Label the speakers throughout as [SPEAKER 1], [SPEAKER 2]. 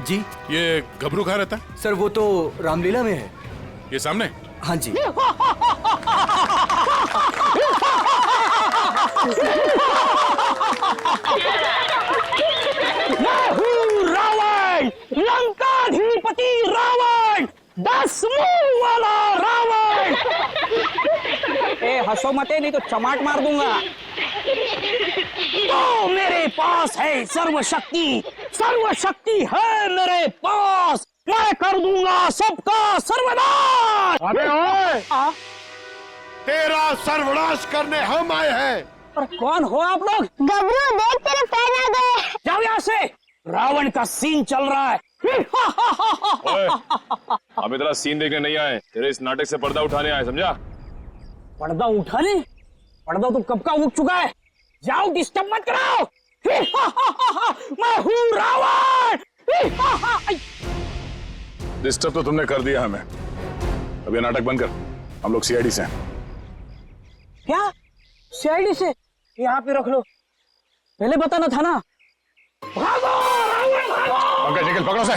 [SPEAKER 1] जी।
[SPEAKER 2] ये गबरू कहाँ रहता है?
[SPEAKER 1] सर वो तो रामलीला में है।
[SPEAKER 2] ये सामने?
[SPEAKER 1] हाँ जी।
[SPEAKER 3] मैं हूँ रावण, लंकाधिपति रावण, 10 मुंह वाला रावण। ए हंसो मते नहीं तो चमाट मार दूंगा। तो मेरे पास है सर्वशक्ति, सर्वशक्ति है मेरे पास। मैं कर दूंगा सबका सर्वनाश।
[SPEAKER 4] अबे ओए, तेरा सर्वनाश करने हम आए हैं।
[SPEAKER 3] पर कौन हो आप लोग?
[SPEAKER 5] गबरू देख तेरे फैन आ गए।
[SPEAKER 3] जाओ यहाँ से, रावण का सीन चल रहा है।
[SPEAKER 6] ओए, हम इतना सीन देखने नहीं आए, तेरे इस नाटक से पर्दा उठाने आए, समझा?
[SPEAKER 3] पर्दा उठाने? पर्दा तो कब का उठ चुका है। जाओ, डिस्टर्ब मत कराओ। मैं हूँ रावण।
[SPEAKER 6] डिस्टर्ब तो तुमने कर दिया हमें। अब ये नाटक बंद कर, हम लोग सीआईडी से हैं।
[SPEAKER 3] क्या सीआईडी से? यहाँ पे रख लो, पहले बताना था ना। भागो रावण भागो।
[SPEAKER 6] पंकज निकल, पकड़ो से।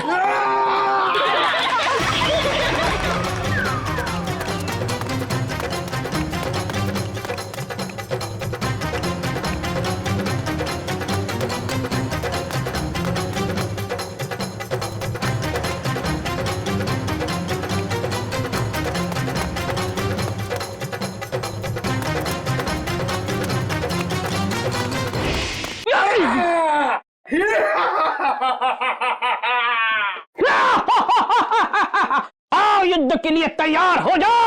[SPEAKER 3] आओ युद्ध के लिए तैयार हो जाओ।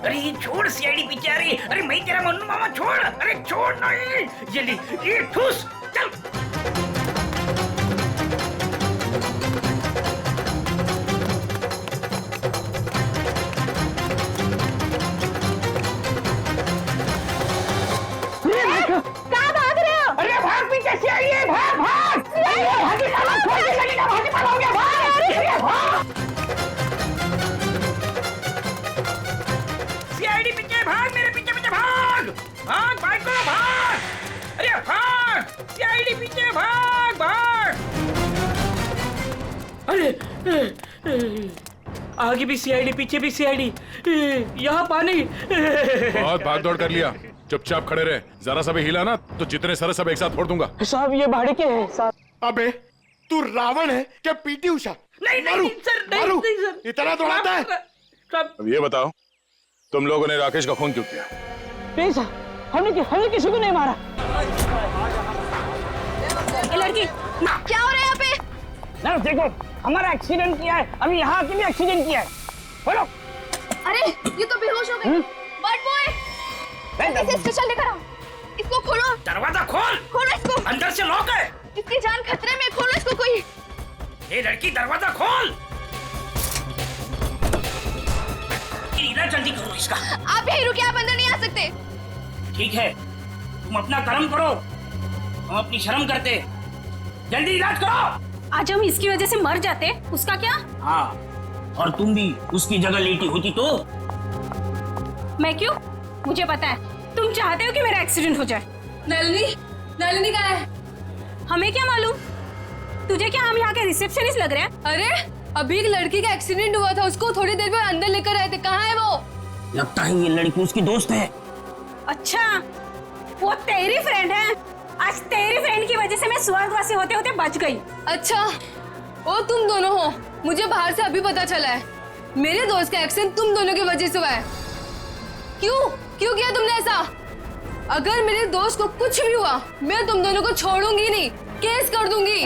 [SPEAKER 7] अरे छोड़ सीआईडी पीछे आ रही। अरे मैं तेरा मन्नू मामा, छोड़। अरे छोड़ नहीं, ये ले, ये ठूस, चल।
[SPEAKER 5] कहाँ भाग रहे हो?
[SPEAKER 3] अरे भाग, पीछे सीआईडी है, भाग भाग। भागी साला, छोड़ के लगेगा, भागी पाला हो गया, भाग।
[SPEAKER 7] सीआईडी पीछे भाग, मेरे पीछे पीछे भाग। भाग भाग को भाग। अरे भाग, सीआईडी पीछे भाग भाग। अरे आगे भी सीआईडी, पीछे भी सीआईडी, यहाँ पानी।
[SPEAKER 2] बहुत भाग दौड़ कर लिया, चुपचाप खड़े रहे। जरा सा भी हिला ना तो जितने सारे सब एक साथ फोड़ दूंगा।
[SPEAKER 3] साहब ये भाड़े के हैं साहब।
[SPEAKER 4] अबे तू रावण है क्या पीटी उषा?
[SPEAKER 7] नहीं नहीं सर,
[SPEAKER 4] मारू,
[SPEAKER 7] नहीं सर,
[SPEAKER 4] इतना दौड़ाता है?
[SPEAKER 6] अब ये बताओ, तुम लोगों ने राकेश का खून क्यों किया?
[SPEAKER 3] नहीं साहब, हमने किसी को नहीं मारा।
[SPEAKER 5] ये लड़की क्या हो रहा है यहाँ पे?
[SPEAKER 3] ना देखो, हमारा एक्सीडेंट किया है, अभी यहाँ आके भी एक्सीडेंट किया है। बोलो।
[SPEAKER 5] अरे ये तो बेहोश हो गई। बट बॉय, इसे स्पेशल लेकर आओ। इसको खोलो।
[SPEAKER 7] दरवाजा खोल।
[SPEAKER 5] खोलो इसको।
[SPEAKER 7] अंदर से लॉक है।
[SPEAKER 5] इसकी जान खतरे में, खोलो इसको कोई।
[SPEAKER 7] ये लड़की, दरवाजा खोल। इलाज जल्दी करो इसका।
[SPEAKER 5] आप यहीं रुकिए, आप अंदर नहीं आ सकते।
[SPEAKER 7] ठीक है, तुम अपना कर्म करो, हम अपनी शर्म करते। जल्दी इलाज करो।
[SPEAKER 8] आज हम इसकी वजह से मर जाते, उसका क्या?
[SPEAKER 7] हाँ, और तुम भी उसकी जगह लेटी होती तो?
[SPEAKER 8] मैं क्यों? मुझे पता है, तुम चाहते हो कि मेरा एक्सीडेंट हो जाए।
[SPEAKER 5] नलिनी कहाँ है?
[SPEAKER 8] हमें क्या मालूम? तुझे क्या हम यहाँ के रिसेप्शनिस्ट लग रहे हैं?
[SPEAKER 5] अरे अभी एक लड़की का एक्सीडेंट हुआ था, उसको थोड़ी देर में अंदर लेकर आए थे। कहाँ है वो?
[SPEAKER 7] लगता है ये लड़की उसकी दोस्त है।
[SPEAKER 8] अच्छा, वो तेरी फ्रेंड है। आज तेरी फ्रेंड की वजह से मैं स्वर्गवासी होते होते बच गई।
[SPEAKER 5] अच्छा, वो तुम दोनों हो? मुझे बाहर से अभी पता चला है। मेरे दोस्त का एक्सीडेंट तुम दोनों की वजह से हुआ है। क्यों किया तुमने ऐसा? अगर मेरे दोस्त को कुछ भी हुआ, मैं तुम दोनों को छोड़ूंगी नहीं, केस कर दूंगी।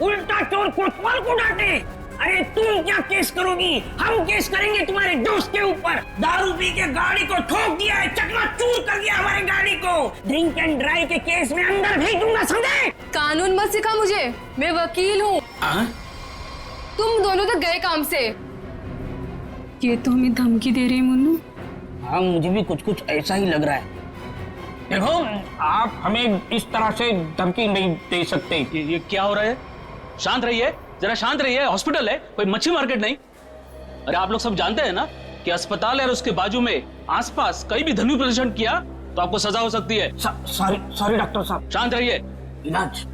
[SPEAKER 7] उल्टा चोर कोतवाल को डांटे। अरे तुम क्या केस करोगी? हम केस करेंगे तुम्हारे दोस्त के ऊपर। दारू पी के गाड़ी को ठोक दिया है, चकनाचूर कर दिया हमारी गाड़ी को। ड्रिंक एंड ड्राइव के केस में अंदर भेज दूंगा, समझे?
[SPEAKER 5] कानून मत सिखा मुझे, मैं वकील हूँ। तुम दोनों तो गए काम से।
[SPEAKER 8] ये तो हमें धमकी दे रही है मुन्नू।
[SPEAKER 7] हाँ मुझे भी कुछ कुछ ऐसा ही लग रहा है। देखो आप हमें इस तरह से धमकी नहीं दे सकते।
[SPEAKER 3] ये क्या हो रहा है? शांत रहिए, जरा शांत रहिए। हॉस्पिटल है, कोई मच्छी मार्केट नहीं। अरे आप लोग सब जानते हैं ना कि अस्पताल है और उसके बाजू में आसपास कहीं भी ध्वनि प्रदर्शन किया तो आपको सजा हो सकती है।
[SPEAKER 7] सॉरी डॉक्टर साहब।
[SPEAKER 3] शांत रहिए।
[SPEAKER 7] इलाज।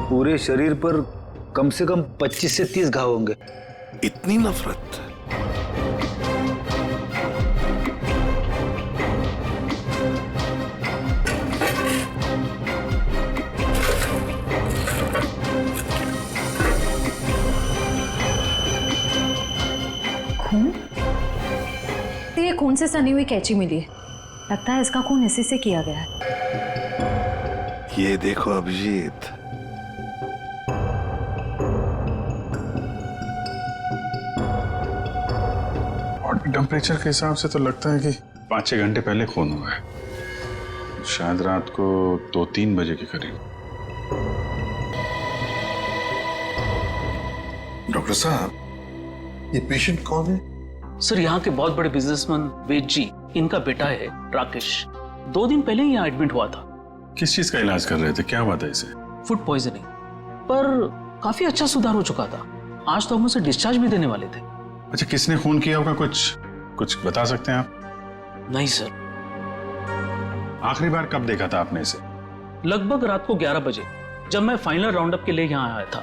[SPEAKER 9] पूरे शरीर पर कम से कम 25 से 30 घाव होंगे।
[SPEAKER 4] इतनी नफरत?
[SPEAKER 10] खून? ये खून से सनी हुई कैंची मिली है। लगता है इसका खून इसी से किया गया है।
[SPEAKER 4] ये देखो अभिजीत,
[SPEAKER 11] बॉडी टेम्परेचर के हिसाब से तो लगता है कि 5-6 घंटे पहले खून हुआ है। शायद रात को 2-3 बजे के करीब।
[SPEAKER 4] डॉक्टर साहब, ये पेशेंट कौन है?
[SPEAKER 3] सर यहाँ के बहुत बड़े बिजनेसमैन वेद जी, इनका बेटा है राकेश। 2 दिन पहले ही यहाँ एडमिट हुआ था।
[SPEAKER 11] किस चीज का इलाज कर रहे थे? क्या हुआ था इसे?
[SPEAKER 3] फूड पॉइजनिंग, पर काफी अच्छा सुधार हो चुका था। आज तो हम उसे डिस्चार्ज भी देने वाले थे।
[SPEAKER 11] अच्छा, किसने खून किया होगा? कुछ बता सकते हैं आप?
[SPEAKER 3] नहीं सर।
[SPEAKER 11] आखिरी बार कब देखा था आपने इसे?
[SPEAKER 3] लगभग रात को 11 बजे, जब मैं फाइनल राउंड अप के लिए यहाँ आया था।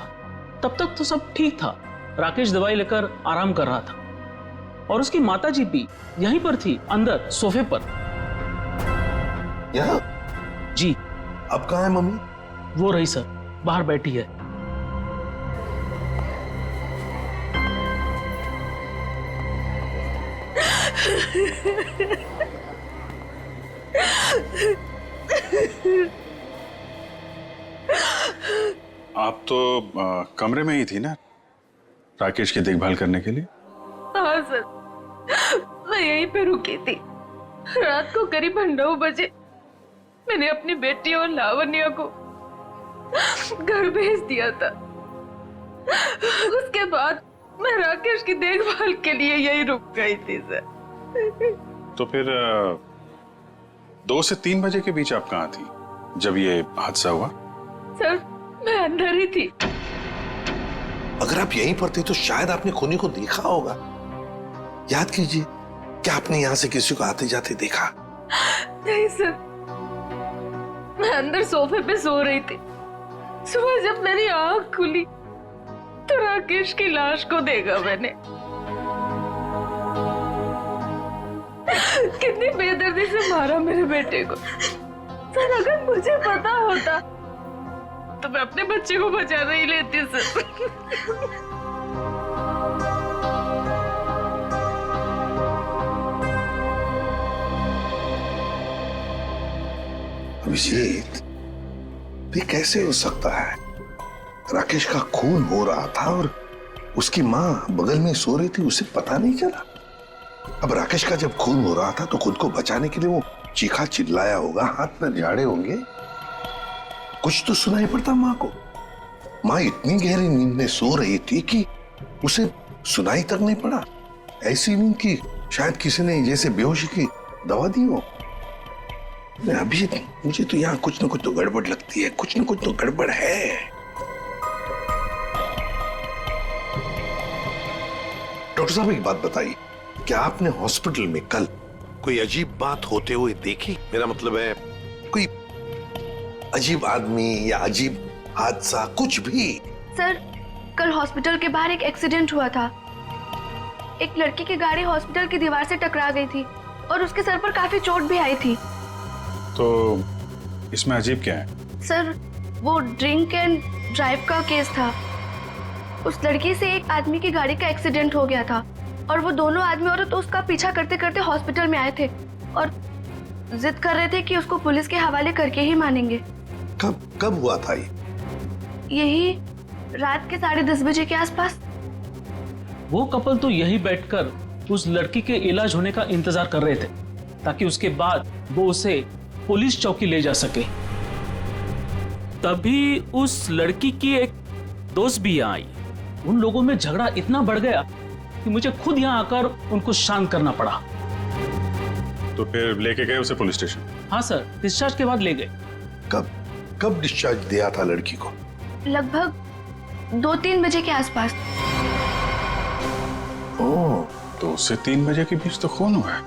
[SPEAKER 3] तब तक तो सब ठीक था। राकेश दवाई लेकर आराम कर रहा था और उसकी माताजी भी यहीं पर थी, अंदर सोफे पर।
[SPEAKER 4] यहाँ?
[SPEAKER 3] जी।
[SPEAKER 4] अब कहाँ है मम्मी?
[SPEAKER 3] वो रही सर, बाहर बैठी है।
[SPEAKER 11] आप तो कमरे में ही थी ना राकेश की देखभाल करने के लिए?
[SPEAKER 5] हाँ सर, मैं यहीं पे रुकी थी। रात को करीब 9 बजे मैंने अपनी बेटी और लावण्या को घर भेज दिया था। उसके बाद मैं राकेश की देखभाल के लिए यहीं रुक गई थी सर।
[SPEAKER 11] तो फिर 2 से 3 बजे के बीच आप कहाँ थी जब ये हादसा हुआ?
[SPEAKER 5] सर मैं अंदर ही थी।
[SPEAKER 4] अगर आप यहीं पर थे तो शायद आपने खूनी को देखा होगा। याद कीजिए, क्या आपने यहाँ से किसी को आते जाते देखा?
[SPEAKER 5] नहीं सर, मैं अंदर सोफे पे सो रही थी। सुबह जब मेरी आंख खुली तो राकेश की लाश को देखा मैंने। कितनी बेदर्दी से मारा मेरे बेटे को। सर अगर मुझे पता होता तो मैं अपने बच्चे को बचा नहीं लेती सर।
[SPEAKER 4] अभिजीत, ये कैसे हो सकता है? राकेश का खून हो रहा था और उसकी माँ बगल में सो रही थी, उसे पता नहीं चला। अब राकेश का जब खून हो रहा था तो खुद को बचाने के लिए वो चीखा चिल्लाया होगा, हाथ पैर झाड़े होंगे, कुछ तो सुनाई पड़ता माँ को। माँ इतनी गहरी नींद में सो रही थी कि उसे सुनाई तक नहीं पड़ा। ऐसी नींद की शायद किसी ने जैसे बेहोशी की दवा दी हो। अभी मुझे तो यहाँ कुछ न कुछ तो गड़बड़ लगती है, कुछ न कुछ तो गड़बड़ है। डॉक्टर साहब एक बात बताइए, क्या आपने हॉस्पिटल में कल कोई अजीब बात होते हुए देखी? मेरा मतलब है कोई अजीब आदमी या अजीब हादसा, कुछ भी?
[SPEAKER 5] सर कल हॉस्पिटल के बाहर एक एक्सीडेंट हुआ था। एक लड़की की गाड़ी हॉस्पिटल की दीवार से टकरा गई थी और उसके सर पर काफी चोट भी आई थी।
[SPEAKER 11] तो इसमें अजीब क्या है?
[SPEAKER 5] सर, वो ड्रिंक एंड ड्राइव का केस था। उस लड़की से एक आदमी की गाड़ी का एक्सीडेंट हो गया था और वो दोनों आदमी औरत उसका पीछा करते करते हॉस्पिटल में आए थे और जिद कर रहे थे कि उसको पुलिस के हवाले करके ही मानेंगे।
[SPEAKER 4] कब हुआ था ये?
[SPEAKER 5] यही रात के 10:30 बजे के आसपास।
[SPEAKER 3] वो कपल तो यही बैठकर उस लड़की के इलाज होने का इंतजार कर रहे थे ताकि उसके बाद वो उसे पुलिस चौकी ले जा सके। तभी उस लड़की की एक दोस्त भी यहाँ आई। उन लोगों में झगड़ा इतना बढ़ गया कि मुझे खुद यहाँ आकर उनको शांत करना पड़ा।
[SPEAKER 11] तो फिर लेके गए उसे पुलिस स्टेशन?
[SPEAKER 3] हाँ सर, डिस्चार्ज के बाद ले गए।
[SPEAKER 4] कब डिस्चार्ज दिया था लड़की को?
[SPEAKER 5] लगभग 2-3 बजे के आसपास।
[SPEAKER 4] ओह,
[SPEAKER 11] तो उससे 3 बजे के बीच तो खून हुआ है।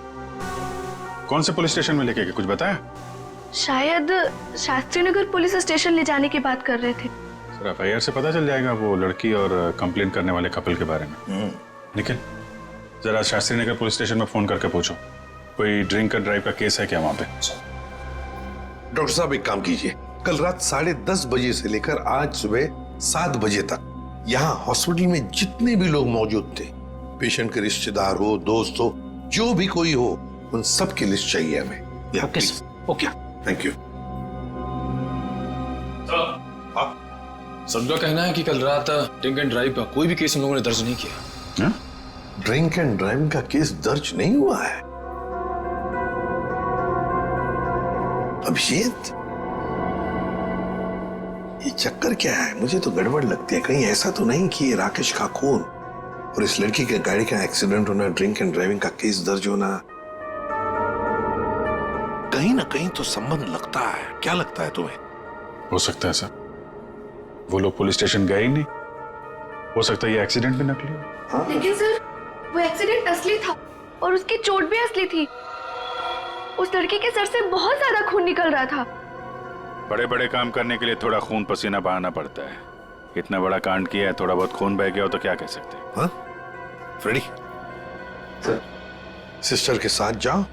[SPEAKER 11] कौन से पुलिस स्टेशन में लेके गए, कुछ बताया?
[SPEAKER 5] शायद शास्त्री नगर पुलिस स्टेशन ले जाने की बात कर रहे थे।
[SPEAKER 11] सर, एफआईआर से पता चल जाएगा वो लड़की और कंप्लेंट करने वाले कपल के बारे में। निखिल, जरा शास्त्री नगर पुलिस स्टेशन में फोन करके पूछो कोई ड्रिंक एंड ड्राइव का केस है क्या वहां पे।
[SPEAKER 4] डॉक्टर साहब एक काम कीजिए, कल रात 10:30 बजे से लेकर आज सुबह 7 बजे तक यहाँ हॉस्पिटल में जितने भी लोग मौजूद थे, पेशेंट के रिश्तेदार हो, दोस्त हो, जो भी कोई हो, उन सब की लिस्ट चाहिए हमें।
[SPEAKER 3] Okay,
[SPEAKER 4] thank you.
[SPEAKER 6] सबका कहना है कि कल रात ड्रिंक एंड ड्राइव का कोई भी केस हम लोगों ने दर्ज नहीं किया।
[SPEAKER 4] ड्रिंक एंड ड्राइविंग का केस दर्ज नहीं हुआ है? अभिजीत, ये चक्कर क्या है? मुझे तो गड़बड़ लगती है। कहीं ऐसा तो नहीं कि ये राकेश का खून और इस लड़की के गाड़ी का एक्सीडेंट होना, ड्रिंक एंड ड्राइविंग का केस दर्ज होना, कहीं ना कहीं तो संबंध लगता है। क्या लगता है तुम्हें?
[SPEAKER 11] हो सकता है सर, वो लोग पुलिस स्टेशन गए ही नहीं। हो सकता है ये एक्सीडेंट भी नकली हो।
[SPEAKER 5] लेकिन सर, वो एक्सीडेंट असली था और उसकी चोट भी असली थी। उस लड़की के सर से बहुत ज्यादा खून निकल रहा था।
[SPEAKER 11] बड़े बड़े काम करने के लिए थोड़ा खून पसीना बहाना पड़ता है। इतना बड़ा कांड किया है, थोड़ा बहुत खून बह गया हो तो क्या कह सकते हैं।
[SPEAKER 4] हाँ? फ्रेडी, सर, सिस्टर के साथ जाओ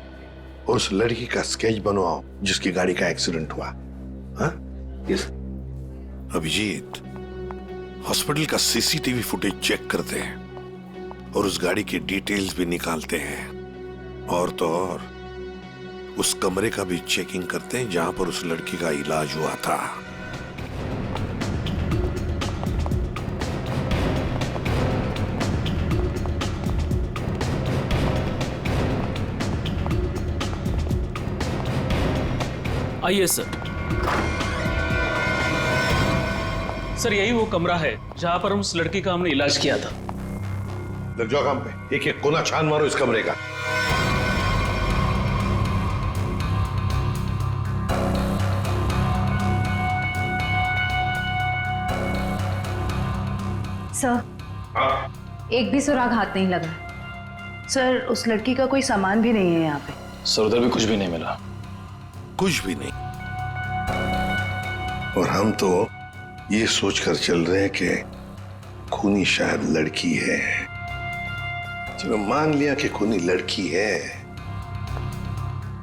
[SPEAKER 4] और उस लड़की का स्केच बनवाओ जिसकी गाड़ी का एक्सीडेंट हुआ। हाँ? यस। अभिजीत, हॉस्पिटल का सीसीटीवी फुटेज चेक करते हैं और उस गाड़ी की डिटेल्स भी निकालते हैं, और तो और उस कमरे का भी चेकिंग करते हैं जहां पर उस लड़की का इलाज हुआ था।
[SPEAKER 3] आइए सर। सर, यही वो कमरा है जहां पर उस लड़की का हमने इलाज किया था।
[SPEAKER 4] लग जाओ काम पे, एक एक कोना छान मारो इस कमरे का।
[SPEAKER 10] सर, एक भी सुराग हाथ नहीं लगा।
[SPEAKER 12] सर, उस लड़की का कोई सामान भी नहीं है यहाँ पे।
[SPEAKER 6] सर, उधर भी कुछ भी नहीं मिला।
[SPEAKER 4] कुछ भी नहीं। और हम तो ये सोचकर चल रहे हैं कि खूनी शायद लड़की है। चलो मान लिया कि खूनी लड़की है,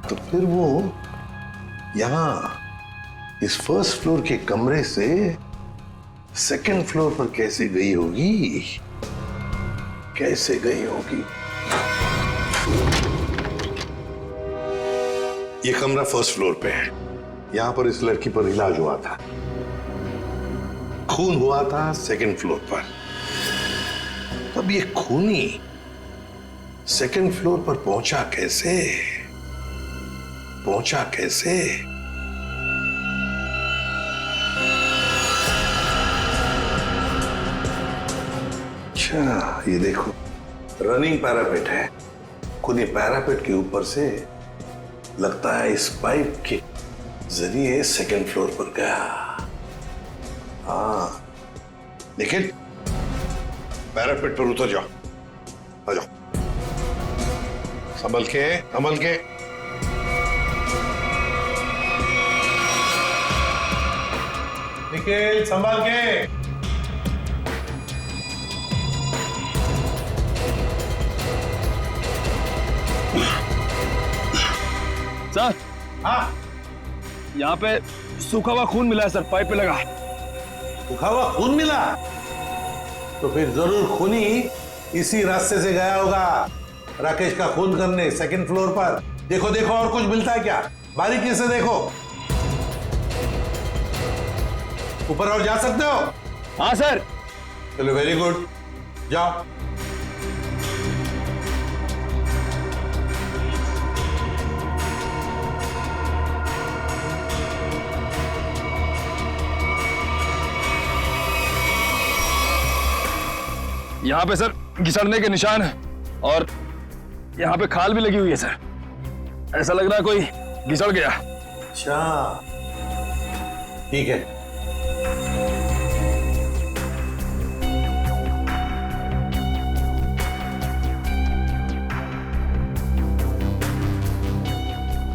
[SPEAKER 4] तो फिर वो यहां इस फर्स्ट फ्लोर के कमरे से सेकंड फ्लोर पर कैसे गई होगी? कैसे गई होगी? ये कमरा फर्स्ट फ्लोर पे है। यहां पर इस लड़की पर इलाज हुआ था। खून हुआ था सेकंड फ्लोर पर। तब ये खूनी सेकंड फ्लोर पर पहुंचा कैसे? पहुंचा कैसे? अच्छा, ये देखो, रनिंग पैरापेट है। खूनी पैरापेट के ऊपर से लगता है इस पाइप के जरिए सेकंड फ्लोर पर गया। हाँ, लेकिन पैरापेट पर उतर जाओ, आ जाओ, संभल के, संभल के। निखिल, संभल के।
[SPEAKER 6] सर
[SPEAKER 4] हाँ
[SPEAKER 6] यहाँ पे सूखा हुआ खून मिला है सर, पाइप पे लगा।
[SPEAKER 4] सूखा हुआ खून मिला? तो फिर जरूर खूनी इसी रास्ते से गया होगा राकेश का खून करने, सेकंड फ्लोर पर। देखो देखो और कुछ मिलता है क्या, बारीकी से देखो। ऊपर और जा सकते हो?
[SPEAKER 6] हाँ सर।
[SPEAKER 4] चलो वेरी गुड, जाओ।
[SPEAKER 6] यहाँ पे सर घिसड़ने के निशान है और यहाँ पे खाल भी लगी हुई है सर। ऐसा लग रहा है कोई घिसड़ गया।
[SPEAKER 4] अच्छा ठीक है।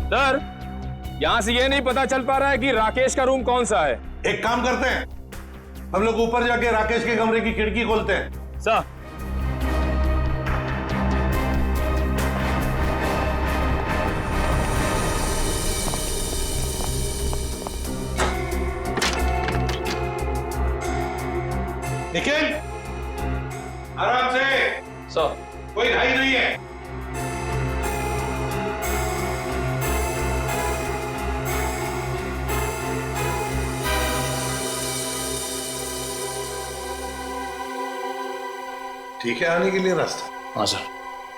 [SPEAKER 6] सर यहाँ से ये नहीं पता चल पा रहा है कि राकेश का रूम कौन सा है।
[SPEAKER 4] एक काम करते हैं, हम लोग ऊपर जाके राकेश के कमरे की खिड़की खोलते हैं।
[SPEAKER 6] सर
[SPEAKER 4] निखिल आराम से।
[SPEAKER 6] सर
[SPEAKER 4] कोई घाई नहीं है। ठीक है आने के लिए रास्ता?
[SPEAKER 6] हाँ सर।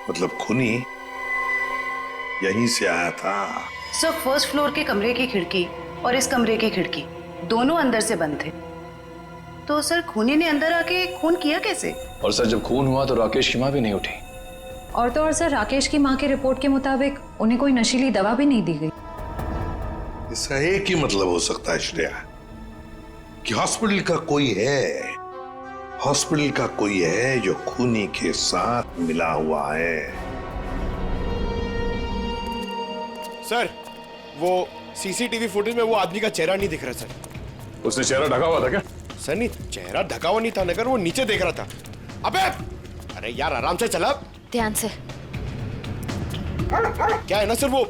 [SPEAKER 4] मतलब खूनी यहीं से आया था?
[SPEAKER 12] सर फर्स्ट फ्लोर के कमरे की खिड़की और इस कमरे की खिड़की दोनों अंदर से बंद थे, तो सर खूनी ने अंदर आके खून किया कैसे?
[SPEAKER 6] और सर जब खून हुआ तो राकेश की माँ भी नहीं उठी।
[SPEAKER 10] और तो और सर राकेश की माँ की रिपोर्ट के मुताबिक उन्हें कोई नशीली दवा भी नहीं दी गई।
[SPEAKER 4] इसका एक ही मतलब हो सकता है श्रेया, कि हॉस्पिटल का कोई है, हॉस्पिटल का कोई है जो खूनी के साथ मिला हुआ है।
[SPEAKER 13] सर वो सीसीटीवी फुटेज में वो आदमी का चेहरा नहीं दिख रहा सर।
[SPEAKER 2] उसने चेहरा ढका हुआ था क्या?
[SPEAKER 13] सर नहीं, चेहरा ढका हुआ नहीं था, मगर वो नीचे देख रहा था। अबे अरे यार आराम से चला,
[SPEAKER 5] ध्यान से।
[SPEAKER 13] क्या है ना सर, वो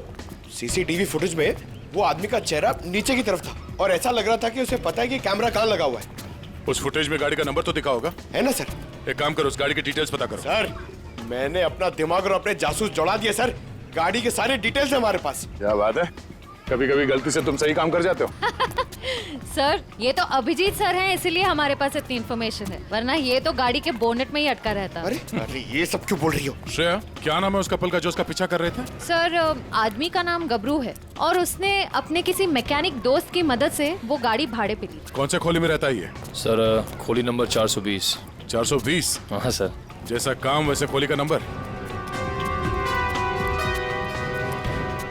[SPEAKER 13] सीसीटीवी फुटेज में वो आदमी का चेहरा नीचे की तरफ था और ऐसा लग रहा था कि उसे पता है कि कैमरा कहाँ लगा हुआ है।
[SPEAKER 2] उस फुटेज में गाड़ी का नंबर तो दिखा होगा?
[SPEAKER 13] है ना सर।
[SPEAKER 2] एक काम करो, उस गाड़ी की डिटेल्स पता करो।
[SPEAKER 13] सर मैंने अपना दिमाग और अपने जासूस जोड़ा दिए सर, गाड़ी के सारे डिटेल्स है हमारे पास।
[SPEAKER 2] क्या बात है, कभी कभी गलती से तुम सही काम कर जाते हो।
[SPEAKER 14] सर ये तो अभिजीत सर हैं, इसीलिए हमारे पास इतनी इन्फॉर्मेशन है, वरना ये तो गाड़ी के बोनेट में ही अटका रहता।
[SPEAKER 13] अरे अरे ये सब क्यों बोल रही हो?
[SPEAKER 2] श्रेया क्या नाम है उस कपल का जो उसका पीछा कर रहे थे?
[SPEAKER 14] सर आदमी का नाम गबरू है और उसने अपने किसी मैकेनिक दोस्त की मदद से वो गाड़ी भाड़े पे ली।
[SPEAKER 2] कौन से खोली में रहता है ये?
[SPEAKER 6] सर खोली नंबर 420।
[SPEAKER 2] 420?
[SPEAKER 6] हाँ सर।
[SPEAKER 2] जैसा काम वैसे खोली का नंबर।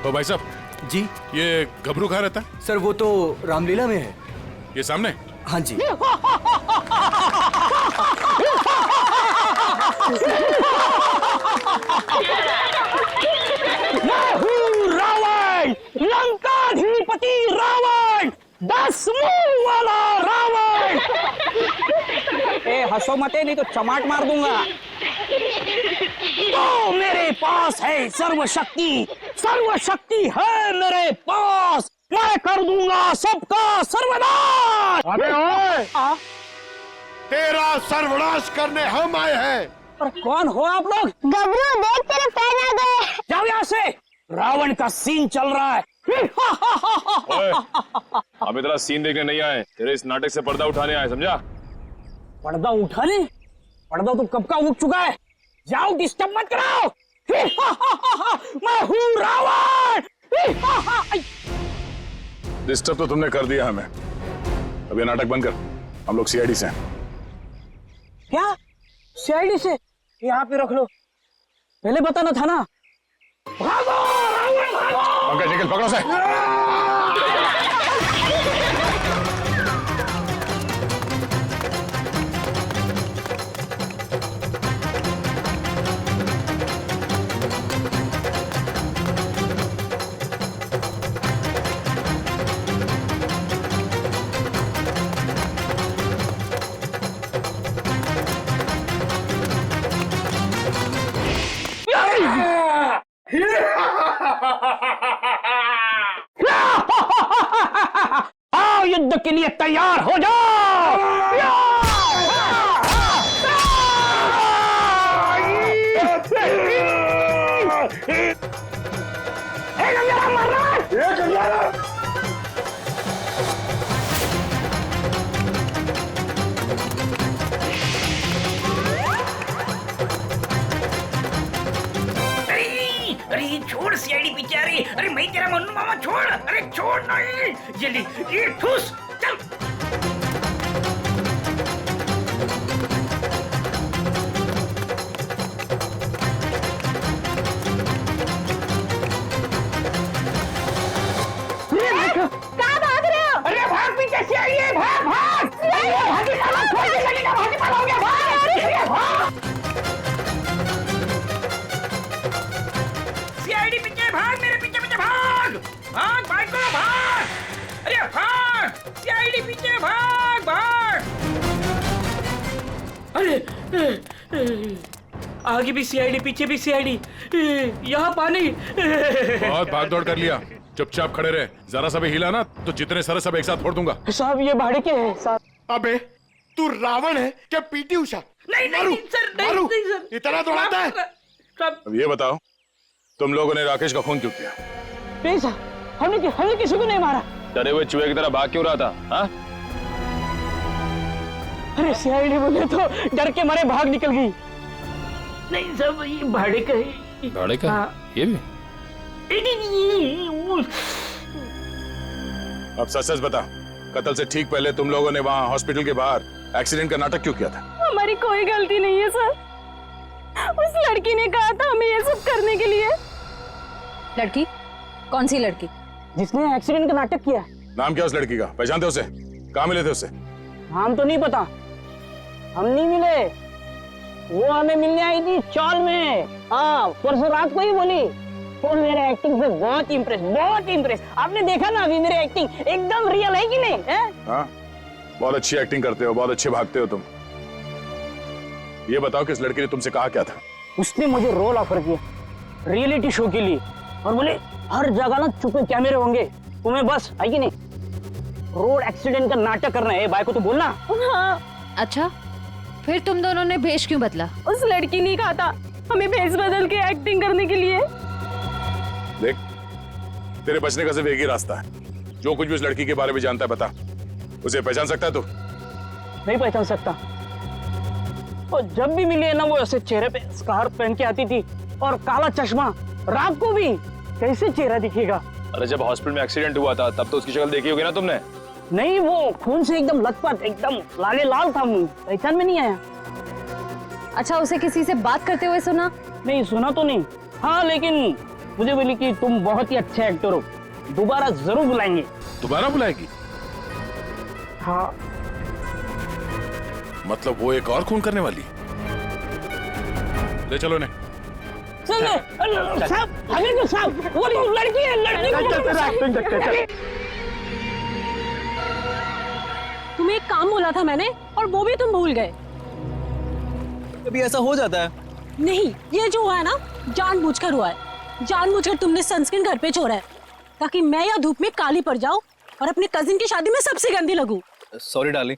[SPEAKER 2] तो भाई साहब
[SPEAKER 1] जी,
[SPEAKER 2] ये घबरू कहाँ रहता है?
[SPEAKER 1] सर वो तो रामलीला में है।
[SPEAKER 2] ये सामने?
[SPEAKER 1] हाँ जी।
[SPEAKER 7] मैं हूँ रावण, लंकाधिपति रावण, 10 मुंह वाला रावण। ए हंसो मत, नहीं तो चमाट मार दूंगा। तो मेरे पास है सर्वशक्ति, सर्वशक्ति है मेरे पास, मैं कर दूंगा सबका सर्वनाश।
[SPEAKER 13] अबे ओए, तेरा सर्वनाश करने हम आए हैं।
[SPEAKER 7] और कौन हो आप लोग?
[SPEAKER 8] गबरू देख तेरे पैर आ गए।
[SPEAKER 7] जाओ यहाँ से, रावण का सीन चल रहा है।
[SPEAKER 6] ओए, हम इतना सीन देखने नहीं आए, तेरे इस नाटक से पर्दा उठाने आए, समझा?
[SPEAKER 7] पर्दा उठाने? पर्दा तो कब का उठ चुका है। जाओ डिस्टर्ब मत कराओ। मैं हूँ रावण।
[SPEAKER 2] डिस्टर्ब तो तुमने कर दिया हमें, अब ये नाटक बंद कर, हम लोग सीआईडी से हैं।
[SPEAKER 7] क्या सीआईडी से? यहाँ पे रख लो, पहले बताना था ना। भागो रावण भागो।
[SPEAKER 2] पंकज निकल, पकड़ो से।
[SPEAKER 7] के लिए तैयार हो जाओ। अरे छोड़ सीआईडी पीछे आ रही। अरे मैं तेरा मन्नू मामा छोड़। अरे छोड़ नहीं। ये ले ये ठूस चल।
[SPEAKER 8] कहाँ भाग रहे हो?
[SPEAKER 7] अरे भाग पीछे सीआईडी है। भाग भाग भागी पाला खोलने लगेगा। भागी पाला हो गया। भाग सीआईडी पीछे भाग। मेरे पीछे पीछे भाग। भाग बाइक को भाग। अरे भाग सीआईडी पीछे भाग भाग। अरे आगे भी सीआईडी पीछे भी सीआईडी। यहाँ पानी।
[SPEAKER 2] बहुत भाग दौड़ कर लिया, चुपचाप खड़े रहे। जरा सा भी हिला ना तो जितने सारे सब एक साथ फोड़ दूंगा।
[SPEAKER 7] साहब ये भाड़े के हैं साहब।
[SPEAKER 13] अबे तू रावण है क्या पीटी उषा?
[SPEAKER 7] नहीं नहीं सर
[SPEAKER 13] मारू।
[SPEAKER 7] नहीं सर।
[SPEAKER 13] इतना दौड़ाता है?
[SPEAKER 2] अब ये बताओ तुम लोगों ने राकेश का खून क्यों किया?
[SPEAKER 7] नहीं साहब हमने किसी को नहीं मारा।
[SPEAKER 6] डरे हुए चूहे की तरह भाग क्यों रहा था? हाँ?
[SPEAKER 7] अरे सीआईडी बोले तो डर के मारे भाग निकल गई। नहीं सब ये भाड़े का है।
[SPEAKER 6] भाड़े का? ये भी?
[SPEAKER 2] अब सच सच बता, कत्ल से ठीक पहले तुम लोगों ने वहाँ हॉस्पिटल के बाहर एक्सीडेंट का नाटक क्यों किया था?
[SPEAKER 8] हमारी कोई गलती नहीं है सर। उस लड़की ने कहा था हमें ये सब करने के लिए।
[SPEAKER 10] लड़की? कौन सी लड़की?
[SPEAKER 7] जिसने एक्सीडेंट का नाटक किया।
[SPEAKER 2] नाम क्या उस लड़की का? पहचानते उसे? कहाँ मिले थे उसे?
[SPEAKER 7] नाम तो नहीं पता, हम नहीं मिले। वो हमें मिलने आई थी चौल में। हाँ परसों रात को ही बोली। वो मेरे एक्टिंग से बहुत इम्प्रेस। आपने देखा ना अभी मेरी एक्टिंग एकदम रियल है कि नहीं है?
[SPEAKER 2] हाँ बहुत अच्छी एक्टिंग करते हो, बहुत अच्छे भागते हो तुम। ये बताओ कि इस लड़की ने तुमसे कहा क्या था?
[SPEAKER 7] उसने मुझे रोल ऑफर किया रियलिटी शो के लिए और बोले हर जगह ना छुपे कैमरे होंगे, तुम्हें बस है कि नहीं रोड एक्सीडेंट का नाटक करना है। भाई को तो बोलना।
[SPEAKER 8] हाँ।
[SPEAKER 14] अच्छा फिर तुम दोनों ने भेष क्यों बदला?
[SPEAKER 8] उस लड़की ने कहा था हमें भेष बदल के एक्टिंग करने के लिए।
[SPEAKER 2] देख तेरे बचने का सिर्फ एक ही रास्ता है। जो कुछ भी उस लड़की के बारे में जानता है बता। उसे पहचान सकता है तू?
[SPEAKER 7] नहीं पहचान सकता। और जब भी मिली है ना वो ऐसे चेहरे पे स्कार्फ पहन के आती थी और काला चश्मा। रात को भी कैसे चेहरा दिखेगा?
[SPEAKER 6] अरे जब हॉस्पिटल में एक्सीडेंट हुआ था तब तो उसकी शक्ल देखी होगी ना तुमने?
[SPEAKER 7] नहीं वो खून से एकदम लथपथ एकदम लाले लाल था, मुंह पहचान में नहीं आया।
[SPEAKER 10] अच्छा उसे किसी से बात करते हुए सुना?
[SPEAKER 7] नहीं सुना तो नहीं। हाँ लेकिन मुझे बोली कि तुम बहुत ही अच्छे एक्टर हो, दोबारा जरूर बुलाएंगे।
[SPEAKER 2] दोबारा बुलाएगी?
[SPEAKER 7] हाँ।
[SPEAKER 2] मतलब वो एक और खून करने वाली? ले चलो ने।
[SPEAKER 7] साहब वो लड़की है, लड़की।
[SPEAKER 8] तुम्हें एक काम बोला था मैंने और वो भी तुम भूल गए।
[SPEAKER 9] कभी ऐसा हो जाता है।
[SPEAKER 8] नहीं ये जो हुआ है ना जानबूझकर हुआ है। जानबूझकर तुमने सनस्क्रीन घर पे छोड़ा है ताकि मैं या धूप में काली पड़ जाऊं और अपने कजिन की शादी में सबसे गंदी लगूं।
[SPEAKER 9] सॉरी डार्लिंग,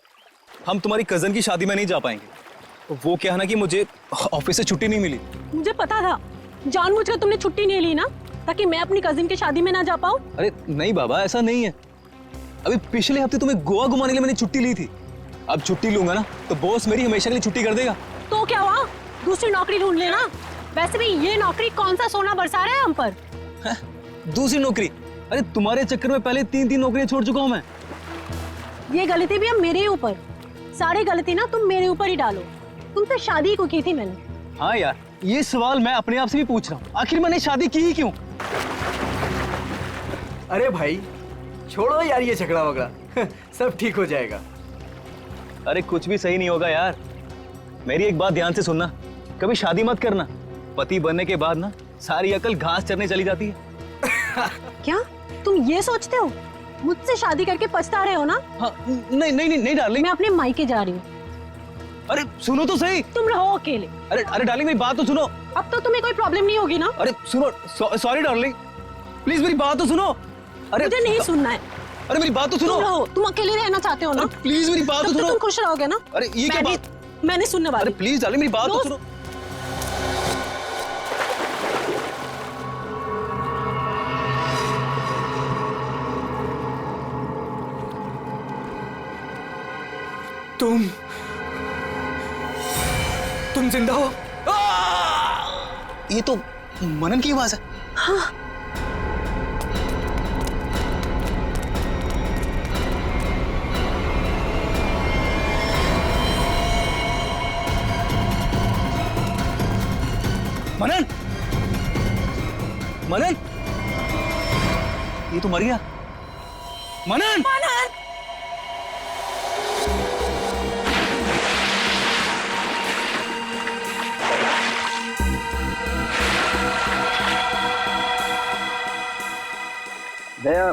[SPEAKER 9] हम तुम्हारी कजन की शादी में नहीं जा पाएंगे। तो वो क्या है ना कि मुझे ऑफिस से छुट्टी नहीं मिली।
[SPEAKER 8] मुझे पता था जानबूझकर तुमने छुट्टी नहीं ली ना ताकि मैं अपनी कजिन की शादी में ना जा पाऊं।
[SPEAKER 9] अरे नहीं बाबा ऐसा नहीं है। अभी पिछले हफ्ते तुम्हें गोवा घुमाने के लिए मैंने छुट्टी ली थी। अब छुट्टी लूंगा ना तो बॉस मेरी हमेशा के लिए छुट्टी कर देगा।
[SPEAKER 8] तो क्या हुआ, दूसरी नौकरी ढूंढ लेना। वैसे भी ये नौकरी कौन सा सोना बरसा रहा है हम पर।
[SPEAKER 9] दूसरी नौकरी? अरे तुम्हारे चक्कर में पहले 3 नौकरियां छोड़ चुका हूं मैं।
[SPEAKER 8] ये गलती भी अब मेरे ऊपर। सारी गलती ना तुम मेरे ऊपर ही डालो। तुमसे शादी को की थी मैंने।
[SPEAKER 9] हाँ यार ये सवाल मैं अपने आप से भी पूछ रहा हूँ, आखिर मैंने शादी की ही क्यों?
[SPEAKER 1] अरे भाई छोड़ो यार ये झगड़ा वगड़ा सब ठीक हो जाएगा।
[SPEAKER 9] अरे कुछ भी सही नहीं होगा यार। मेरी एक बात ध्यान से सुनना, कभी शादी मत करना। पति बनने के बाद ना सारी अकल घास चरने चली जाती है।
[SPEAKER 8] क्या तुम ये सोचते हो मुझसे शादी करके पछता रहे हो ना?
[SPEAKER 9] हाँ, नहीं डार्लिंग,
[SPEAKER 8] मैं अपने मायके जा रही हूँ।
[SPEAKER 9] अरे सुनो तो सही।
[SPEAKER 8] तुम रहो अकेले।
[SPEAKER 9] अरे डार्लिंग मेरी बात तो सुनो।
[SPEAKER 8] अब तो तुम्हें कोई प्रॉब्लम नहीं होगी ना?
[SPEAKER 9] अरे सुनो, सॉरी डार्लिंग, प्लीज मेरी बात तो सुनो।
[SPEAKER 8] अरे मुझे नहीं सुनना है।
[SPEAKER 9] अरे मेरी बात तो सुनो।
[SPEAKER 8] तुम रहो, तुम अकेले रहना चाहते हो ना?
[SPEAKER 9] प्लीज मेरी बात तो सुनो।
[SPEAKER 8] तुम खुश रहोगे ना?
[SPEAKER 9] अरे ये क्या बात?
[SPEAKER 8] मैंने सुनने वाली।
[SPEAKER 9] अरे प्लीज डार्लिंग मेरी बात तो सुनो।
[SPEAKER 1] तुम जिंदा हो?
[SPEAKER 9] ये तो मनन की आवाज है।
[SPEAKER 8] हाँ।
[SPEAKER 9] मनन, मनन, ये तो मर गया। मनन,
[SPEAKER 8] मनन,
[SPEAKER 15] दया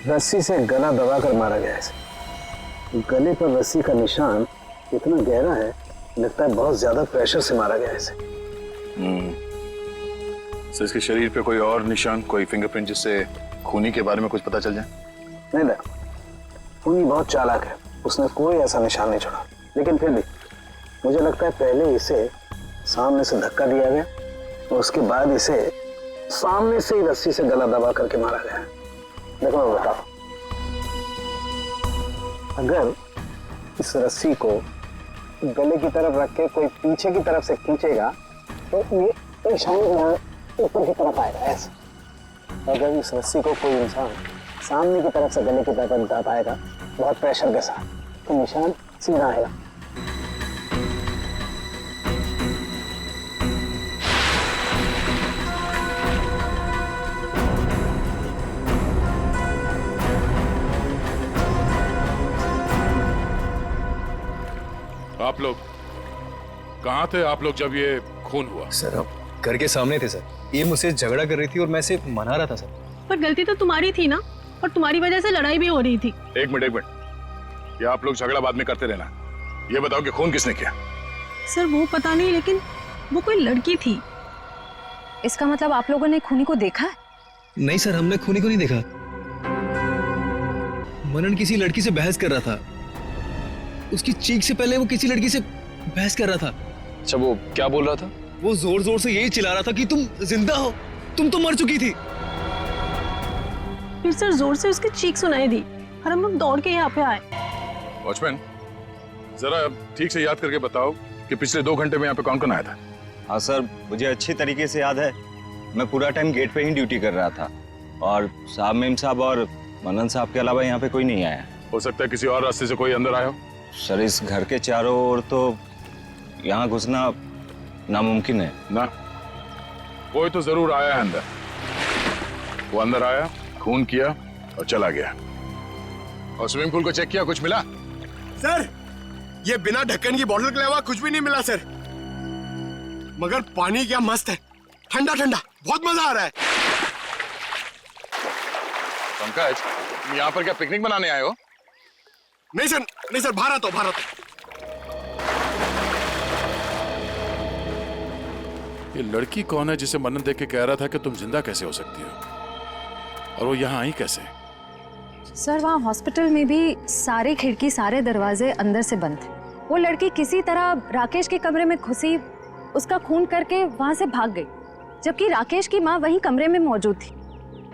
[SPEAKER 15] रस्सी से गला दबाकर मारा गया है। गले पर रस्सी का निशान इतना गहरा है, लगता है बहुत ज्यादा प्रेशर से मारा गया है इसे।
[SPEAKER 2] सर इसके शरीर पे कोई और निशान, कोई फिंगरप्रिंट जिससे खूनी के बारे में कुछ पता चल जाए?
[SPEAKER 15] नहीं दया, खूनी बहुत चालाक है, उसने कोई ऐसा निशान नहीं छोड़ा। लेकिन फिर भी मुझे लगता है पहले इसे सामने से धक्का दिया गया और उसके बाद इसे सामने से ही रस्सी से गला दबा करके मारा गया। देखो मैं बताओ, अगर इस रस्सी को गले की तरफ रख के कोई पीछे की तरफ से खींचेगा तो ये निशान यहाँ ऊपर की तरफ आएगा ऐसे। अगर इस रस्सी को कोई इंसान सामने की तरफ से गले की तरफ दबाएगा बहुत प्रेशर के साथ, तो निशान सीधा आएगा।
[SPEAKER 2] आप लोग कहाँ थे आप लोग जब ये खून हुआ?
[SPEAKER 9] सर अब घर के सामने थे सर। ये मुझसे झगड़ा कर रही थी और मैं इसे मना रहा था सर।
[SPEAKER 8] पर गलती तो तुम्हारी थी ना, और तुम्हारी वजह से लड़ाई भी हो रही थी।
[SPEAKER 2] एक मिनट, ये आप लोग झगड़ा बाद में करते रहना। ये बताओ कि खून किसने किया?
[SPEAKER 8] सर वो पता नहीं, लेकिन वो कोई लड़की थी।
[SPEAKER 10] इसका मतलब आप लोगों ने खूनी को देखा है?
[SPEAKER 9] नहीं सर, हमने खूनी को नहीं देखा। मनन किसी लड़की से बहस कर रहा था। उसकी चीख से पहले वो किसी लड़की से बहस कर रहा था।
[SPEAKER 6] अच्छा वो क्या बोल रहा था?
[SPEAKER 9] वो जोर जोर से यही चिल्ला रहा था कि तुम जिंदा हो, तुम तो मर चुकी थी।
[SPEAKER 8] फिर सर जोर से उसकी चीख सुनाई दी और हम लोग दौड़ के यहाँ पे आए।
[SPEAKER 2] वॉचमैन जरा ठीक से याद करके बताओ कि पिछले 2 घंटे में यहाँ पे कौन कौन आया था?
[SPEAKER 9] हाँ सर, मुझे अच्छी तरीके से याद है। मैं पूरा टाइम गेट पे ही ड्यूटी कर रहा था और साहब, मेम साहब और मनन साहब के अलावा यहाँ पे कोई नहीं आया।
[SPEAKER 2] हो सकता है किसी और रास्ते से कोई अंदर आया हो।
[SPEAKER 9] सर इस घर के चारों ओर तो यहाँ घुसना नामुमकिन है
[SPEAKER 2] ना। कोई तो जरूर आया है अंदर। वो अंदर आया, खून किया और चला गया। और स्विमिंग पूल को चेक किया, कुछ मिला?
[SPEAKER 13] सर ये बिना ढक्कन की बोतल के अलावा कुछ भी नहीं मिला सर। मगर पानी क्या मस्त है, ठंडा ठंडा, बहुत मजा आ रहा है।
[SPEAKER 2] पंकज, तुम यहाँ पर क्या पिकनिक मनाने आए हो?
[SPEAKER 13] नहीं सर, भारत हो भारत।
[SPEAKER 2] ये लड़की कौन है जिसे मनन देख के कह रहा था कि तुम जिंदा कैसे हो सकती हो, और वो यहाँ आई कैसे?
[SPEAKER 10] सर वहाँ हॉस्पिटल में भी सारे खिड़की सारे दरवाजे अंदर से बंद थे। वो लड़की किसी तरह राकेश के कमरे में घुसी, उसका खून करके वहाँ से भाग गई, जबकि राकेश की माँ वहीं कमरे में मौजूद थी।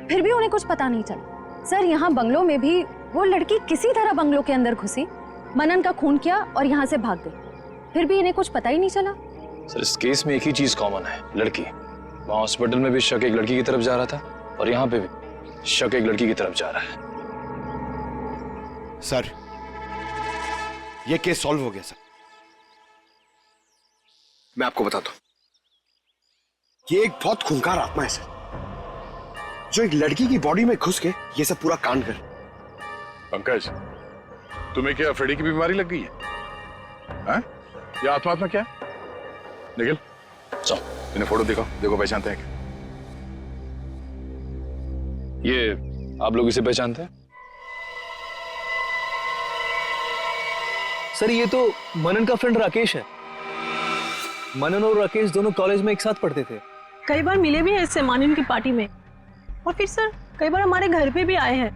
[SPEAKER 10] फिर भी उन्हें कुछ पता नहीं चला। सर यहाँ बंगलों में भी वो लड़की किसी तरह बंगलों के अंदर घुसी, मनन का खून किया और यहाँ से भाग गई। फिर भी इन्हें कुछ पता ही नहीं चला।
[SPEAKER 6] सर इस केस में एक ही चीज कॉमन है, लड़की। वहाँ हॉस्पिटल में भी शक एक लड़की की तरफ जा रहा था और यहाँ पे भी शक एक लड़की की तरफ जा रहा है।
[SPEAKER 13] सर ये केस सॉल्व हो गया सर। मैं आपको बताता हूं, ये एक बहुत खूंखार आत्मा है सर, जो एक लड़की की बॉडी में घुस के ये सब पूरा कांड कर।
[SPEAKER 2] पंकज, तुम्हें क्या फ्रेडी की बीमारी लग गई है? हाँ? ये आत्मा क्या है? निखिल,
[SPEAKER 6] चलो
[SPEAKER 2] इन्हें फोटो दिखाओ, देखो पहचानते हैं क्या?
[SPEAKER 6] ये आप लोग इसे पहचानते हैं?
[SPEAKER 9] सर ये तो मनन का फ्रेंड राकेश है। मनन और राकेश दोनों कॉलेज में एक साथ पढ़ते थे।
[SPEAKER 8] कई बार मिले भी हैं इससे मानिन की पार्टी में, और फिर सर कई बार हमारे घर पे भी आए हैं।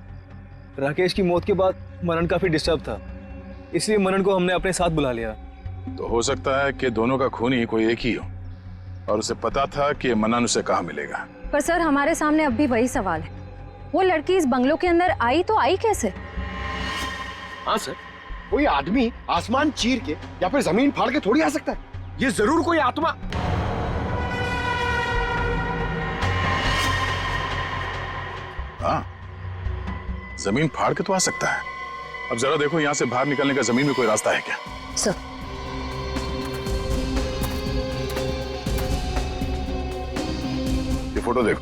[SPEAKER 9] राकेश की मौत के बाद मनन काफी डिस्टर्ब था, इसलिए मनन को हमने अपने साथ बुला लिया।
[SPEAKER 2] तो हो सकता है कि दोनों का खूनी कोई एक ही हो और उसे पता था कि मनन उसे कहाँ मिलेगा।
[SPEAKER 10] पर सर हमारे सामने अब भी वही सवाल है, वो लड़की इस बंगलो के अंदर आई तो आई कैसे?
[SPEAKER 13] हाँ सर, कोई आदमी आसमान चीर के या फिर जमीन फाड़ के थोड़ी आ सकता है। ये जरूर कोई आत्मा।
[SPEAKER 2] हाँ, जमीन फाड़ के तो आ सकता है। अब जरा देखो यहाँ से बाहर निकलने का जमीन में कोई रास्ता है क्या?
[SPEAKER 10] सर
[SPEAKER 2] ये फोटो देखो,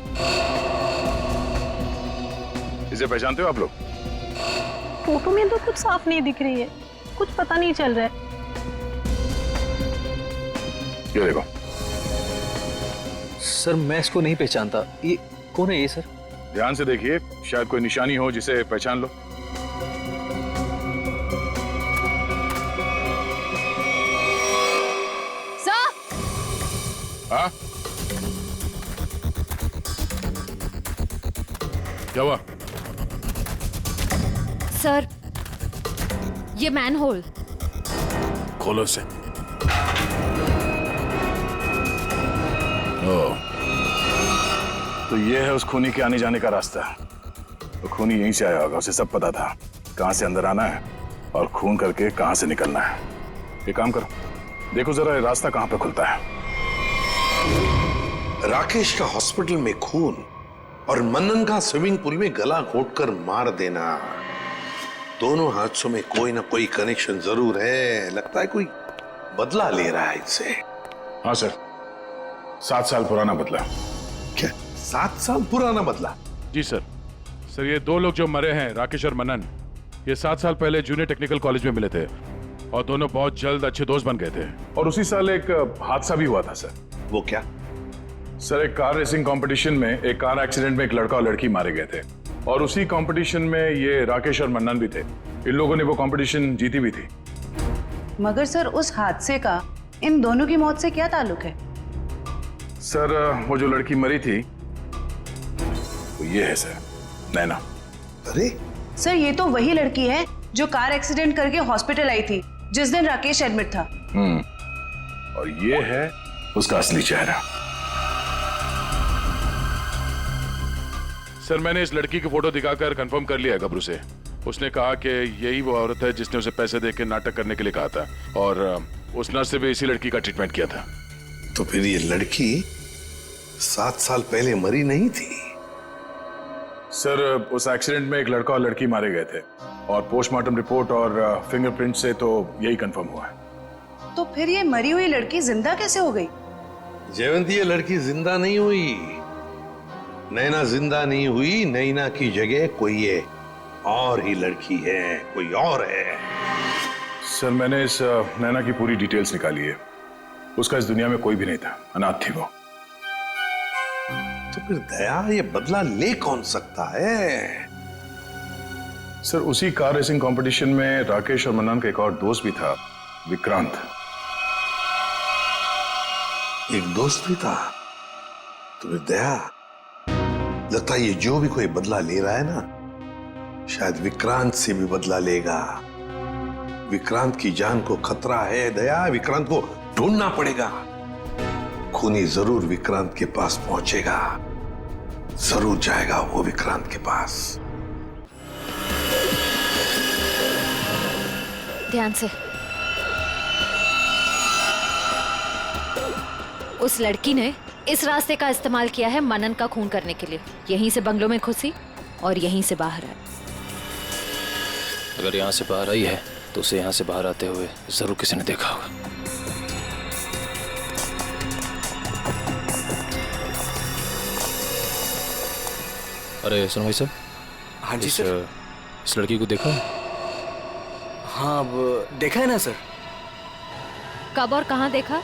[SPEAKER 2] इसे पहचानते हो आप लोग?
[SPEAKER 8] फोटो में तो कुछ साफ नहीं दिख रही है, कुछ पता नहीं चल रहा है।
[SPEAKER 2] ये देखो।
[SPEAKER 9] सर मैं इसको नहीं पहचानता, ये कौन है ये सर?
[SPEAKER 2] ध्यान से देखिए, शायद कोई निशानी हो जिसे पहचान लो।
[SPEAKER 5] सर!
[SPEAKER 2] हाँ? क्या हुआ?
[SPEAKER 14] सर, ये मैनहोल।
[SPEAKER 2] खोलो इसे। ओह, तो ये है उस खूनी के आने जाने का रास्ता। तो खूनी यहीं से आया होगा, उसे सब पता था कहां से अंदर आना है और खून करके कहां से निकलना है। एक काम करो, देखो जरा ये रास्ता कहां पे खुलता है।
[SPEAKER 4] राकेश का हॉस्पिटल में खून और मनन का स्विमिंग पूल में गला घोटकर मार देना, दोनों हादसों में कोई ना कोई कनेक्शन जरूर है। लगता है कोई बदला ले रहा है इनसे।
[SPEAKER 2] हाँ सर, 7 साल पुराना बदला।
[SPEAKER 4] क्या 7 साल पुराना बदला?
[SPEAKER 16] जी सर। सर ये 2 लोग जो मरे हैं, राकेश और मनन, ये 7 साल पहले जूनियर टेक्निकल कॉलेज में मिले थे और दोनों बहुत जल्द अच्छे दोस्त बन गए थे।
[SPEAKER 2] और उसी साल एक हादसा भी हुआ था सर।
[SPEAKER 4] वो क्या?
[SPEAKER 2] सर एक कार रेसिंग कंपटीशन में एक कार एक्सीडेंट में एक लड़का और लड़की मारे गए थे और उसी कंपटीशन में ये राकेश और मन्नन भी थे। इन लोगों ने वो कंपटीशन जीती भी थी।
[SPEAKER 12] मगर सर उस हादसे का इन दोनों की मौत से क्या ताल्लुक है?
[SPEAKER 2] सर वो जो लड़की मरी थी वो ये है सर, नैना।
[SPEAKER 4] अरे
[SPEAKER 12] सर ये तो वही लड़की है जो कार एक्सीडेंट करके हॉस्पिटल आई थी जिस दिन राकेश एडमिट था।
[SPEAKER 2] और ये है उसका असली चेहरा।
[SPEAKER 16] सर मैंने इस लड़की की फोटो दिखाकर कंफर्म कर लिया है गबरू से। उसने कहा कि यही वो औरत है जिसने उसे पैसे देके नाटक करने के लिए कहा था और उस नर्स से भी इसी लड़की का ट्रीटमेंट किया था।
[SPEAKER 4] तो फिर ये लड़की 7 साल पहले मरी नहीं थी?
[SPEAKER 2] सर उस एक्सीडेंट में एक लड़का और लड़की मारे गए थे और पोस्टमार्टम रिपोर्ट और फिंगरप्रिंट से तो यही कंफर्म हुआ है।
[SPEAKER 12] तो फिर ये मरी हुई लड़की जिंदा कैसे हो गई?
[SPEAKER 4] जयवंती, ये लड़की जिंदा नहीं हुई, नैना जिंदा नहीं हुई। नैना की जगह कोई ये और ही लड़की है, कोई और है।
[SPEAKER 2] सर मैंने इस नैना की पूरी डिटेल्स निकाली है। उसका इस दुनिया में कोई भी नहीं था, अनाथ थी वो।
[SPEAKER 4] तो फिर दया ये बदला ले कौन सकता है?
[SPEAKER 2] सर उसी कार रेसिंग कंपटीशन में राकेश और मन्नन का एक और दोस्त भी था, विक्रांत।
[SPEAKER 4] एक दोस्त भी था? तो फिर दया लगता है ये जो भी कोई बदला ले रहा है ना, शायद विक्रांत से भी बदला लेगा। विक्रांत की जान को खतरा है दया, विक्रांत को ढूंढना पड़ेगा। खूनी जरूर विक्रांत के पास पहुंचेगा, जरूर जाएगा वो विक्रांत के पास।
[SPEAKER 14] ध्यान से। उस लड़की ने इस रास्ते का इस्तेमाल किया है मनन का खून करने के लिए। यहीं से बंगलों में घुसी और यहीं से बाहर आई।
[SPEAKER 6] अगर यहाँ से बाहर आई है तो उसे यहाँ से बाहर आते हुए जरूर किसी ने देखा होगा। अरे सुनो भाई साहब।
[SPEAKER 1] हाँ जी सर।
[SPEAKER 6] इस लड़की को देखा?
[SPEAKER 1] हाँ अब देखा है ना सर।
[SPEAKER 14] कब और कहाँ देखा?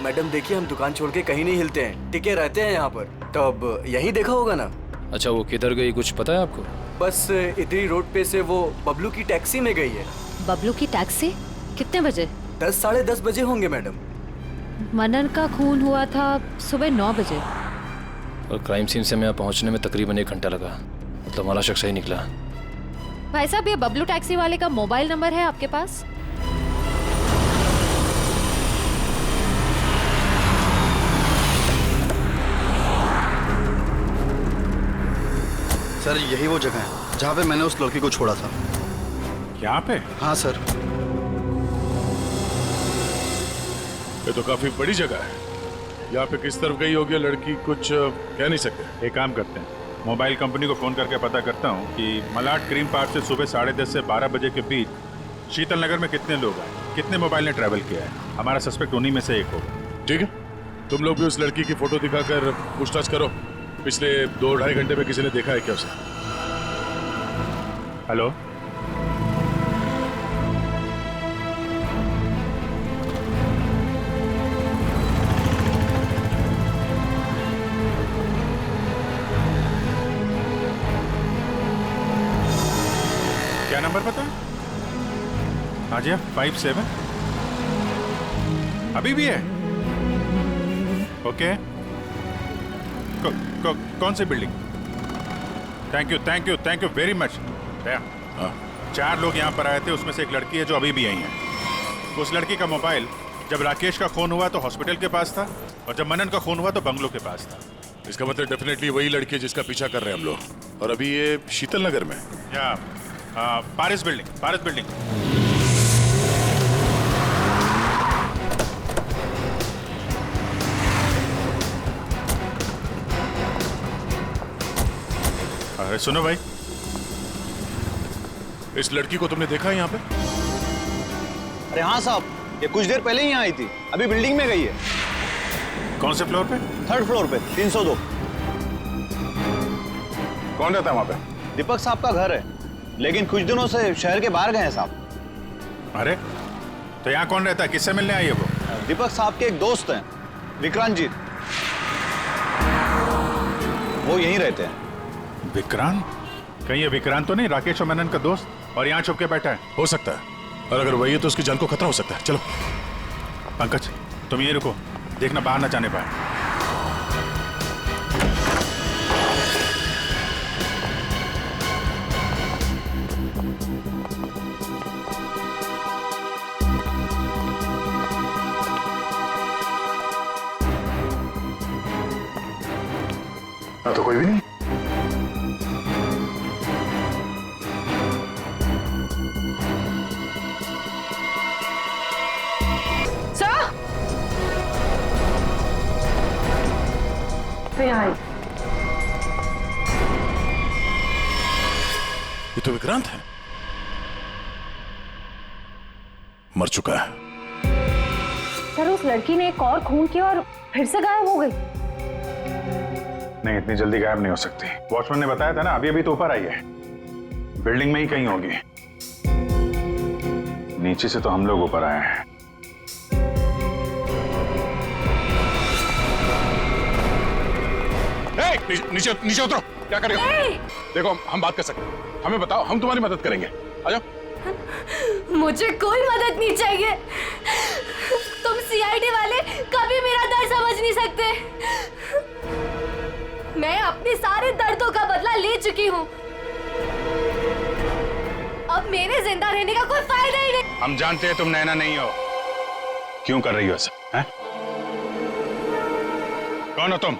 [SPEAKER 1] मैडम देखिए, हम दुकान छोड़ के कहीं नहीं हिलते हैं, टिके रहते हैं यहाँ पर। तो अब यही देखा होगा ना।
[SPEAKER 6] अच्छा वो किधर गई कुछ पता है आपको?
[SPEAKER 1] बस इधरी रोड पे से वो बबलू की टैक्सी में गई है।
[SPEAKER 14] बबलू की टैक्सी? कितने बजे?
[SPEAKER 1] 10 साढ़े 10 बजे होंगे मैडम।
[SPEAKER 14] मनन का खून हुआ था सुबह 9 बजे
[SPEAKER 6] और क्राइम सीन से मैं यहाँ पहुँचने में तकरीबन 1 घंटा लगा। मतलब हमारा शख्स ही निकला।
[SPEAKER 14] भाई साहब, ये बबलू टैक्सी वाले का मोबाइल नंबर है आपके पास?
[SPEAKER 17] सर यही वो जगह है जहाँ पे मैंने उस लड़की को छोड़ा था।
[SPEAKER 11] यहाँ पे?
[SPEAKER 17] हाँ सर।
[SPEAKER 16] ये तो काफी बड़ी जगह है। यहाँ पे किस तरफ गई होगी लड़की, कुछ कह नहीं सकते।
[SPEAKER 11] एक काम करते हैं, मोबाइल कंपनी को फोन करके पता करता हूँ कि मलाड क्रीम पार्क से सुबह 10:30 से 12 बजे के बीच शीतल नगर में कितने लोग आए, कितने मोबाइल ने ट्रैवल किया है। हमारा सस्पेक्ट उन्हीं में से एक होगा।
[SPEAKER 16] ठीक है, तुम लोग भी उस लड़की की फोटो दिखाकर पूछताछ करो। पिछले 2-2.5 घंटे में किसी ने देखा है क्या उसे?
[SPEAKER 11] हेलो, क्या नंबर पता? हाँ जी, 57 अभी भी है? ओके, कौन सी building? Thank you very much. 4 लोग यहाँ पर आए थे, उसमें से एक लड़की है जो अभी भी आई है। उस लड़की का मोबाइल जब राकेश का खून हुआ तो हॉस्पिटल के पास था, और जब मनन का खून हुआ तो बंगलो के पास था।
[SPEAKER 16] इसका मतलब डेफिनेटली वही लड़की है जिसका पीछा कर रहे हैं हम लोग। और अभी ये शीतल नगर में
[SPEAKER 11] या पारिस बिल्डिंग। अरे सुनो भाई,
[SPEAKER 16] इस लड़की को तुमने देखा है यहाँ पे?
[SPEAKER 9] अरे हाँ साहब, ये कुछ देर पहले ही यहाँ आई थी, अभी बिल्डिंग में गई है।
[SPEAKER 11] कौन से फ्लोर पे?
[SPEAKER 9] 3rd फ्लोर पे, 302।
[SPEAKER 2] कौन रहता है वहाँ पे?
[SPEAKER 9] दीपक साहब का घर है, लेकिन कुछ दिनों से शहर के बाहर गए हैं साहब।
[SPEAKER 11] अरे तो यहाँ कौन रहता है, किससे मिलने आई है वो?
[SPEAKER 9] दीपक साहब के एक दोस्त हैं, विक्रांत जी, वो यहीं रहते हैं।
[SPEAKER 11] विक्रांत? कहीं ये विक्रांत तो नहीं राकेश और मनन का दोस्त, और यहाँ छुप के बैठा है?
[SPEAKER 16] हो सकता है, और अगर वही है तो उसकी जान को खतरा हो सकता है। चलो
[SPEAKER 11] पंकज, तुम ये रुको, देखना बाहर ना जाने पाए।
[SPEAKER 2] तो कोई भी नहीं।
[SPEAKER 16] ये तो विक्रांत है, मर चुका है।
[SPEAKER 10] सर उस लड़की ने एक और खून किया और फिर से गायब हो गई।
[SPEAKER 11] नहीं, इतनी जल्दी गायब नहीं हो सकती। वॉचमैन ने बताया था ना, अभी तो ऊपर आई है, बिल्डिंग में ही कहीं होगी। नीचे से तो हम लोग ऊपर आए हैं।
[SPEAKER 16] नीचे उतरो, क्या कर रहे हो? देखो हम बात कर सकते हैं, हमें बताओ, हम तुम्हारी मदद करेंगे। आ जाओ।
[SPEAKER 5] मुझे कोई मदद नहीं चाहिए। तुम सीआईडी वाले कभी मेरा दर्द समझ नहीं सकते। मैं अपने सारे दर्दों का बदला ले चुकी हूँ। अब मेरे जिंदा रहने का कोई फायदा ही नहीं।
[SPEAKER 11] हम जानते हैं तुम नैना नहीं हो, क्यों कर रही हो ऐसा? कौन हो तुम?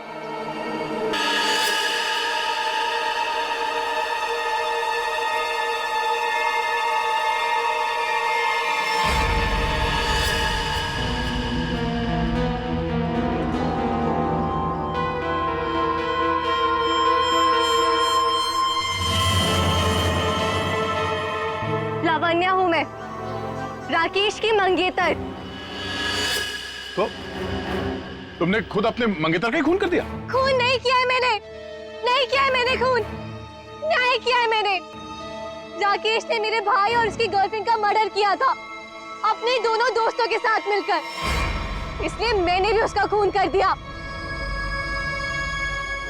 [SPEAKER 5] लावण्या हूँ मैं, राकेश की मंगेतर।
[SPEAKER 16] तो तुमने खुद अपने मंगेतर का ही खून कर दिया?
[SPEAKER 5] खून नहीं किया है मैंने, नहीं किया है मैंने खून, न्याय किया है मैंने। राकेश ने मेरे भाई और उसकी गर्लफ्रेंड का मर्डर किया था, अपने दोनों दोस्तों के साथ मिलकर, इसलिए मैंने भी उसका खून कर दिया।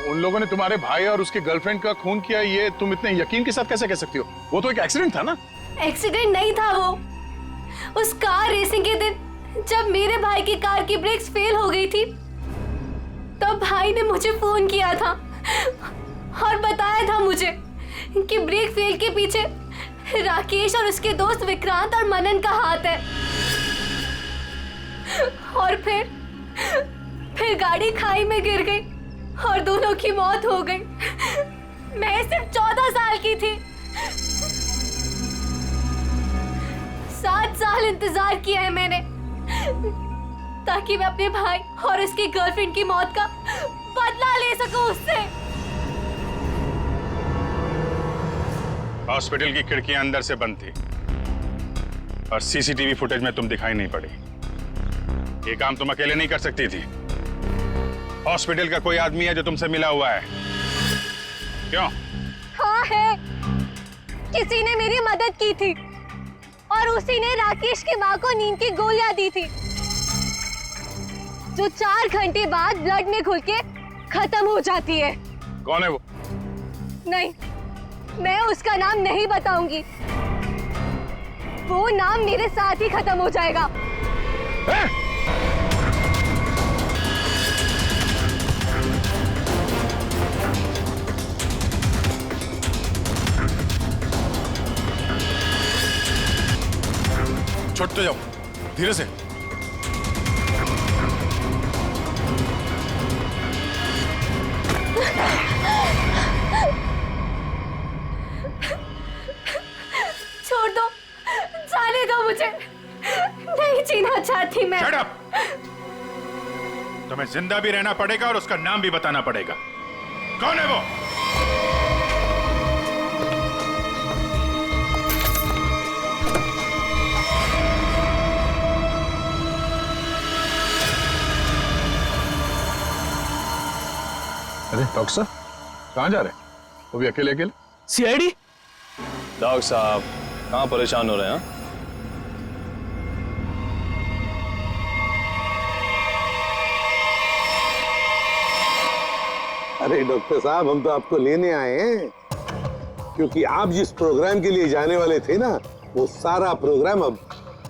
[SPEAKER 16] उन लोगों ने तुम्हारे भाई और उसकी गर्लफ्रेंड का खून किया, ये तुम इतने यकीन के साथ कैसे कह सकती हो? वो तो एक एक्सीडेंट था ना?
[SPEAKER 5] एक्सीडेंट नहीं था वो। उस कार रेसिंग के दिन जब मेरे भाई की कार की ब्रेक्स फेल हो गई थी, तब भाई ने मुझे फोन किया था और बताया था मुझे कि ब्रेक फेल के पीछे राकेश और उसके दोस्त विक्रांत और मनन का हाथ है। और फिर गाड़ी खाई में गिर गई और दोनों की मौत हो गई। मैं सिर्फ 14 साल की थी। 7 साल इंतजार किया है मैंने ताकि मैं अपने भाई और उसकी गर्लफ्रेंड की मौत का बदला ले सकूं उससे।
[SPEAKER 11] हॉस्पिटल की खिड़कियां अंदर से बंद थी और सीसीटीवी फुटेज में तुम दिखाई नहीं पड़ी। ये काम तुम अकेले नहीं कर सकती थी। हॉस्पिटल का कोई आदमी है जो तुमसे मिला हुआ है? क्यों?
[SPEAKER 5] हाँ है। किसी ने मेरी मदद की थी और उसी ने राकेश की माँ को नींद की गोलियां दी थी जो 4 घंटे बाद ब्लड में घुल के खत्म हो जाती है।
[SPEAKER 11] कौन है वो?
[SPEAKER 5] नहीं, मैं उसका नाम नहीं बताऊंगी। वो नाम मेरे साथ ही खत्म हो जाएगा।
[SPEAKER 11] छोड़ते जाओ, धीरे से।
[SPEAKER 5] छोड़ दो, जाने दो मुझे। नहीं जीना चाहती मैं।
[SPEAKER 11] Shut up! तुम्हें जिंदा भी रहना पड़ेगा और उसका नाम भी बताना पड़ेगा। कौन है वो?
[SPEAKER 2] अरे डॉक्टर साहब, कहाँ जा रहे हैं? वो भी अकेले अकेले?
[SPEAKER 6] सीआईडी? डॉक्टर साहब कहाँ परेशान हो रहे हैं?
[SPEAKER 18] अरे डॉक्टर साहब, हम तो आपको लेने आए हैं क्योंकि आप जिस प्रोग्राम के लिए जाने वाले थे ना, वो सारा प्रोग्राम अब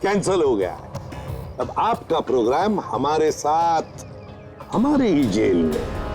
[SPEAKER 18] कैंसिल हो गया है। अब आपका प्रोग्राम हमारे साथ, हमारे ही जेल में।